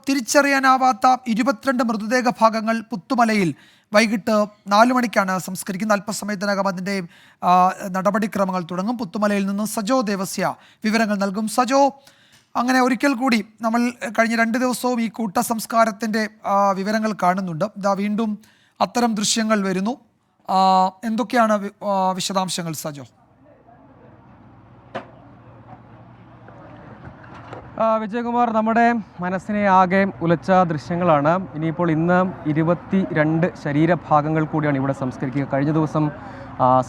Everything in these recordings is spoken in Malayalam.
തിരിച്ചറിയാനാവാത്ത 22 മൃതദേഹ ഭാഗങ്ങൾ പുത്തുമലയിൽ വൈകിട്ട് 4 മണിക്കാണ് സംസ്കരിക്കുന്നത്. അല്പസമയത്തിനകം അതിൻ്റെ നടപടിക്രമങ്ങൾ തുടങ്ങും. പുത്തുമലയിൽ നിന്ന് സജോ ദേവസ്യ വിവരങ്ങൾ നൽകും. സജോ, അങ്ങനെ ഒരിക്കൽ കൂടി നമ്മൾ കഴിഞ്ഞ 2 ദിവസവും ഈ കൂട്ട സംസ്കാരത്തിൻ്റെ വിവരങ്ങൾ കാണുന്നുണ്ട്. ഇതാ വീണ്ടും അത്തരം ദൃശ്യങ്ങൾ വരുന്നു. എന്തൊക്കെയാണ് വിശദാംശങ്ങൾ സജോ? വിജയകുമാർ, നമ്മുടെ മനസ്സിനെ ആകെ ഉലച്ച ദൃശ്യങ്ങളാണ്. ഇനിയിപ്പോൾ ഇന്ന് 22 ശരീരഭാഗങ്ങൾ കൂടിയാണ് ഇവിടെ സംസ്കരിക്കുക. കഴിഞ്ഞ ദിവസം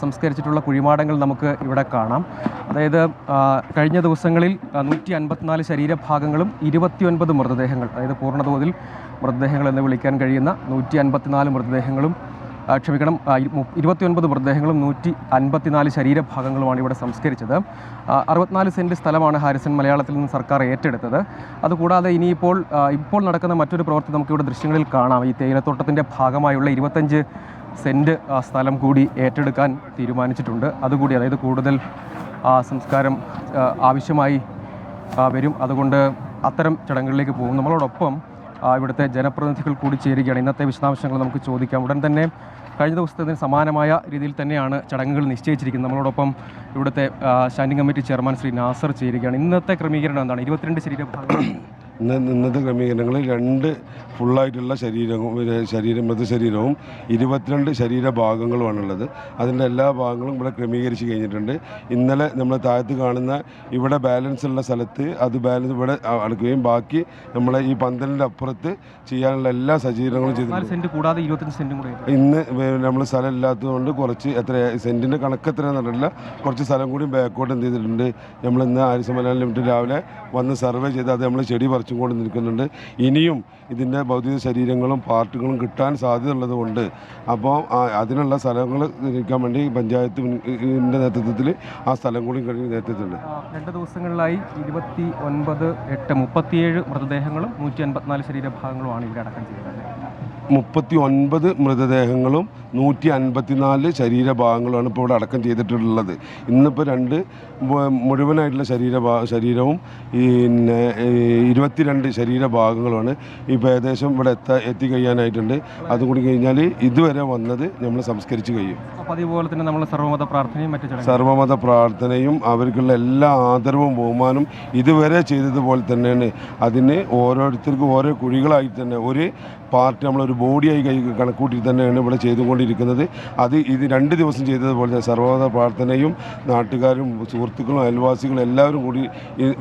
സംസ്കരിച്ചിട്ടുള്ള കുഴിമാടങ്ങൾ നമുക്ക് ഇവിടെ കാണാം. അതായത് കഴിഞ്ഞ ദിവസങ്ങളിൽ 154 ശരീരഭാഗങ്ങളും 29 മൃതദേഹങ്ങൾ, അതായത് പൂർണ്ണതോതിൽ മൃതദേഹങ്ങൾ എന്ന് വിളിക്കാൻ കഴിയുന്ന 154 മൃതദേഹങ്ങളും 29 മൃതദേഹങ്ങളും 154 ശരീരഭാഗങ്ങളുമാണ് ഇവിടെ സംസ്കരിച്ചത്. 64 സെൻറ്റ് സ്ഥലമാണ് ഹാരിസൺ മലയാളത്തിൽ നിന്ന് സർക്കാർ ഏറ്റെടുത്തത്. അതുകൂടാതെ ഇപ്പോൾ നടക്കുന്ന മറ്റൊരു പ്രവൃത്തി നമുക്കിവിടെ ദൃശ്യങ്ങളിൽ കാണാം. ഈ തേയിലത്തോട്ടത്തിൻ്റെ ഭാഗമായുള്ള 25 സെൻറ്റ് സ്ഥലം കൂടി ഏറ്റെടുക്കാൻ തീരുമാനിച്ചിട്ടുണ്ട്. അതുകൂടി, അതായത് കൂടുതൽ സംസ്കാരം ആവശ്യമായി വരും. അതുകൊണ്ട് അത്തരം ചടങ്ങുകളിലേക്ക് പോകും. നമ്മളോടൊപ്പം ഇവിടുത്തെ ജനപ്രതിനിധികൾ കൂടി ചേരുകയാണ്. ഇന്നത്തെ വിശദാംശങ്ങൾ നമുക്ക് ചോദിക്കാം. ഉടൻ തന്നെ കഴിഞ്ഞ ദിവസത്തിന് സമാനമായ രീതിയിൽ തന്നെയാണ് ചടങ്ങുകൾ നിശ്ചയിച്ചിരിക്കുന്നത്. നമ്മളോടൊപ്പം ഇവിടുത്തെ standing committee chairman Shri Nasar ചേരുകയാണ്. ഇന്നത്തെ ക്രമീകരണം എന്താണ്? 22 ശരീരഭാഗങ്ങൾ. ഇന്നത്തെ ക്രമീകരണങ്ങളിൽ 2 ഫുള്ളായിട്ടുള്ള മൃതശരീരവും 22 ശരീരഭാഗങ്ങളുമാണുള്ളത്. അതിൻ്റെ എല്ലാ ഭാഗങ്ങളും ഇവിടെ ക്രമീകരിച്ച് കഴിഞ്ഞിട്ടുണ്ട്. ഇന്നലെ നമ്മൾ താഴത്ത് കാണുന്ന ഇവിടെ ബാലൻസ് ഉള്ള സ്ഥലത്ത് ബാലൻസ് ഇവിടെ അടക്കുകയും ബാക്കി നമ്മളെ ഈ പന്തലിൻ്റെ അപ്പുറത്ത് ചെയ്യാനുള്ള എല്ലാ സജ്ജീകരണങ്ങളും ചെയ്തിട്ടുണ്ട്. കൂടാതെ 25 സെൻറ്റും കൂടി ഇന്ന് നമ്മൾ സ്ഥലം ഇല്ലാത്തതുകൊണ്ട് കുറച്ച് സെൻറ്റിൻ്റെ കണക്ക് എത്രയാണെന്നറിയില്ല, കുറച്ച് സ്ഥലം കൂടി ബാക്കോട്ട് എന്ത് ചെയ്തിട്ടുണ്ട്. നമ്മളിന്ന് ഹാരിസൺ മലയാളം ലിമിറ്റഡ് രാവിലെ വന്ന് സർവേ ചെയ്ത് അത് നമ്മൾ ചെടി പറിച്ചും കൊണ്ട് നിൽക്കുന്നുണ്ട്. ഇനിയും ഇതിൻ്റെ ഭൗതിക ശരീരങ്ങളും പാർട്ടുകളും കിട്ടാൻ സാധ്യത ഉള്ളതുകൊണ്ട് അപ്പോൾ അതിനുള്ള സ്ഥലങ്ങൾ നിൽക്കാൻ വേണ്ടി പഞ്ചായത്തിൻ്റെ നേതൃത്വത്തിൽ ആ സ്ഥലം കൂടി നേതൃത്വത്തിലുണ്ട്. 2 ദിവസങ്ങളിലായി 37 മൃതദേഹങ്ങളും 154 ശരീരഭാഗങ്ങളുമാണ് ഇവിടെ അടക്കം ചെയ്തത്. 39 മൃതദേഹങ്ങളും 154 ശരീരഭാഗങ്ങളുമാണ് ഇപ്പോൾ ഇവിടെ അടക്കം ചെയ്തിട്ടുള്ളത്. ഇന്നിപ്പോൾ 2 മുഴുവനായിട്ടുള്ള ശരീരവും 22 ശരീരഭാഗങ്ങളുമാണ് ഇപ്പോൾ ഏകദേശം ഇവിടെ എത്തിക്കഴിയാനായിട്ടുണ്ട്. അതുകൂടി കഴിഞ്ഞാൽ ഇതുവരെ വന്നത് നമ്മൾ സംസ്കരിച്ച് കഴിയും. അതുപോലെ തന്നെ നമ്മൾ സർവ്വമത പ്രാർത്ഥനയും അവർക്കുള്ള എല്ലാ ആദരവും ബഹുമാനവും ഇതുവരെ ചെയ്തതുപോലെ തന്നെയാണ്. അതിന് ഓരോരുത്തർക്കും ഓരോ കുഴികളായി തന്നെ ഒരു പാർട്ടി നമ്മളൊരു ബോഡിയായി കണക്കൂട്ടി തന്നെയാണ് ഇവിടെ ചെയ്തുകൊണ്ടിരിക്കുന്നത്. ഇത് 2 ദിവസം ചെയ്തതുപോലെ തന്നെ സർവ്വമത പ്രാർത്ഥനയും നാട്ടുകാരും സുഹൃത്തുക്കളും അയൽവാസികളും എല്ലാവരും കൂടി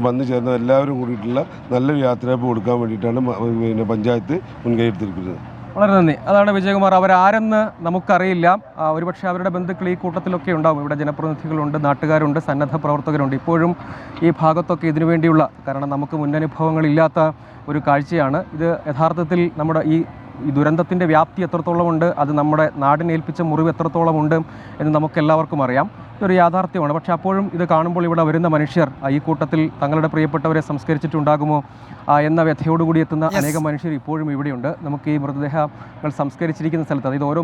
വന്നു ചേർന്ന എല്ലാവരും കൂടിയിട്ടുള്ള നല്ലൊരു യാത്രയപ്പ് കൊടുക്കാൻ വേണ്ടിയിട്ടാണ് പഞ്ചായത്ത് മുൻകൈ എടുത്തിരിക്കുന്നത്. വളരെ നന്ദി. അതാണ് വിജയകുമാർ. അവരാരെന്ന് നമുക്കറിയില്ല. ഒരുപക്ഷെ അവരുടെ ബന്ധുക്കൾ ഈ കൂട്ടത്തിലൊക്കെ ഉണ്ടാകും. ഇവിടെ ജനപ്രതിനിധികളുണ്ട്, നാട്ടുകാരുണ്ട്, സന്നദ്ധ പ്രവർത്തകരുണ്ട്. ഇപ്പോഴും ഈ ഭാഗത്തൊക്കെ ഇതിനു വേണ്ടിയുള്ള, കാരണം നമുക്ക് മുന്നനുഭവങ്ങളില്ലാത്ത ഒരു കാഴ്ചയാണ് ഇത്. യഥാർത്ഥത്തിൽ നമ്മുടെ ഈ ദുരന്തത്തിൻ്റെ വ്യാപ്തി എത്രത്തോളമുണ്ട്, അത് നമ്മുടെ നാടിനേൽപ്പിച്ച മുറിവ് എത്രത്തോളമുണ്ട് എന്ന് നമുക്കെല്ലാവർക്കും അറിയാം. ഇതൊരു യാഥാർത്ഥ്യമാണ്. പക്ഷേ അപ്പോഴും ഇത് കാണുമ്പോൾ ഇവിടെ വരുന്ന മനുഷ്യർ ഈ കൂട്ടത്തിൽ തങ്ങളുടെ പ്രിയപ്പെട്ടവരെ സംസ്കരിച്ചിട്ടുണ്ടാകുമോ എന്ന വ്യഥയോടുകൂടി എത്തുന്ന അനേകം മനുഷ്യർ ഇപ്പോഴും ഇവിടെയുണ്ട്. നമുക്ക് ഈ മൃതദേഹങ്ങൾ സംസ്കരിച്ചിരിക്കുന്ന സ്ഥലത്ത്, അതായത് ഓരോ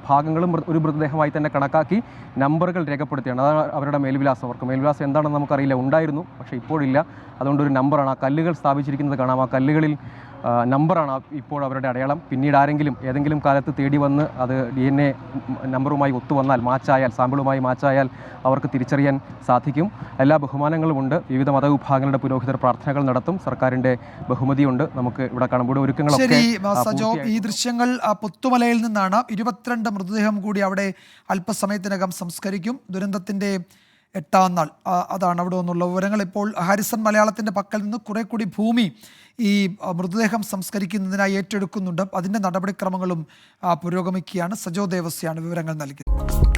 ഭാഗങ്ങളും ഒരു മൃതദേഹമായി തന്നെ കണക്കാക്കി നമ്പറുകൾ രേഖപ്പെടുത്തിയാണ്. അതാണ് അവരുടെ മേൽവിലാസം. അവർക്ക് മേൽവിലാസം എന്താണെന്ന് നമുക്കറിയില്ല, ഉണ്ടായിരുന്നു പക്ഷേ ഇപ്പോഴില്ല. അതുകൊണ്ട് ഒരു നമ്പറാണ്. ആ കല്ലുകൾ സ്ഥാപിച്ചിരിക്കുന്നത് കാണാം. ആ കല്ലുകളിൽ നമ്പറാണ് ഇപ്പോൾ അവരുടെ അടയാളം. പിന്നീട് ഏതെങ്കിലും കാലത്ത് തേടി വന്ന് അത് DNA നമ്പറുമായി ഒത്തുവന്നാൽ, സാമ്പിളുമായി മാച്ചായാൽ അവർക്ക് തിരിച്ചറിയാൻ സാധിക്കും. എല്ലാ ബഹുമാനങ്ങളുമുണ്ട്. വിവിധ മതവിഭാഗങ്ങളുടെ പുരോഹിതർ പ്രാർത്ഥനകൾ നടത്തും. സർക്കാരിൻ്റെ ബഹുമതിയുണ്ട്. നമുക്ക് ഇവിടെ കാണുമ്പോൾ ഒരുക്കങ്ങളൊക്കെ. സജോ, ഈ ദൃശ്യങ്ങൾ പുത്തുമലയിൽ നിന്നാണ്. 22 മൃതദേഹം കൂടി അവിടെ അല്പസമയത്തിനകം സംസ്കരിക്കും. ദുരന്തത്തിൻ്റെ 8ാം നാൾ അതാണ് അവിടെ നിന്നുള്ള വിവരങ്ങൾ. ഇപ്പോൾ ഹാരിസൺ മലയാളത്തിൻ്റെ പക്കൽ നിന്ന് കുറെ കൂടി ഭൂമി ഈ മൃതദേഹം സംസ്കരിക്കുന്നതിനായി ഏറ്റെടുക്കുന്നുണ്ട്. അതിൻ്റെ നടപടിക്രമങ്ങളും പുരോഗമിക്കുകയാണ്. സജോ ദേവസ്യാണ് വിവരങ്ങൾ നൽകിയത്.